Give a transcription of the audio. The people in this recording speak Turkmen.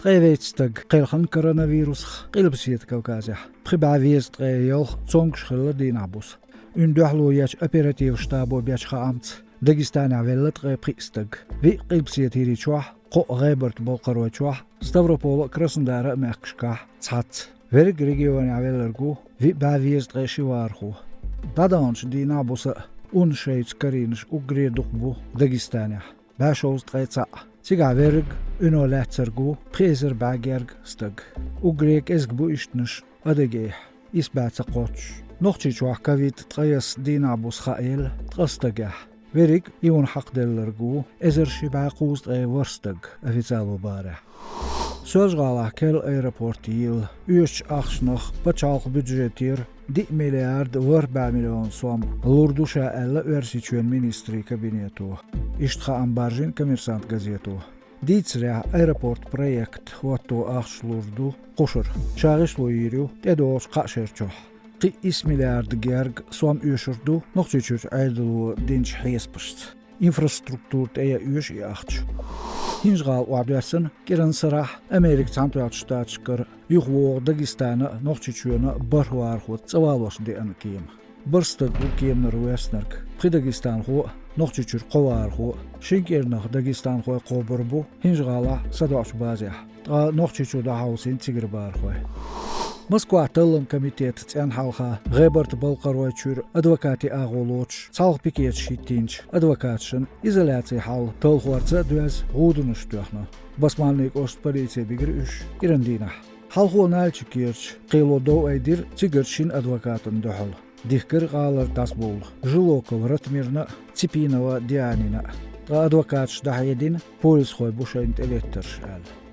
طيفيتستق قيلخن كوروnavirus قلبسيت كوكازه بخبع فيست قيل صونكش خل دينابوس اندحلو ياش اوبراتيف شتابو بياش خامت داغستان عفلت قيبقيستق في قلبسيت هيريچوح قو غيبرت بولقروچوح ستافروبول كراسندار ماكشكا تصحت فيرق ريجيون عفلرغو في بافيست قيشوارخو دادانش دينابوس اون شيت كارينش اوغري دقبو داغستانيا باشوز قيصا تيغا فيرق انو لاتسرغو بريزر باغيرغ ستغ اوغريك ازغبو اشتنش ادغيح اسبات قوتش نوختي چوح كافيت تقيس دينابوس خائل تقستغح فيرق يون حق دلرغو ازر شبا قوست اي ورستغ افيتالو بارح سوزغالا كل ايرابورتيل üç axşnıq bıçaq büdjetir 1 milyard 4 milyon som Lurduşa 50 örsiçün ministri kabinetu İştxa ambarjin kommersant gazetu Ditsrya aeroport projekt hoto axşlurdu qoşur çağışlu yürü dedos qaşerçoh qi 2 milyard gerg som öşürdü noqçuç aydılu dinç hespışt infrastruktur aya üç yaxç Hinjgal wabyasin kiran sarah Amerik Central Staatskar yuxwo Dagestana noqchichuna barwar xot tsawalwas de ankim Burstag ukemner westnerk Dagestan xo noqchichur qowar xo shinkernaq Dagestan xo qoburbu Hinjgala sadoch bazah noqchichu da hausin tigirbar xo Moskva tılım komitet tsen halxa Gebert Balqaroychur advokati ağoloç çalq piket şitinç advokatşın izolasiya hal tolxorça düz gudunuştuqna Basmanlik ost polisiya bigir 3 irandina Halxo nalchikirch qilodo aydir tigirchin advokatın duhul Dihkir qalar tasbul Jilokov Ratmirna Tsipinova Dianina advokatş dahayedin polis xoy boşaynt elektrş al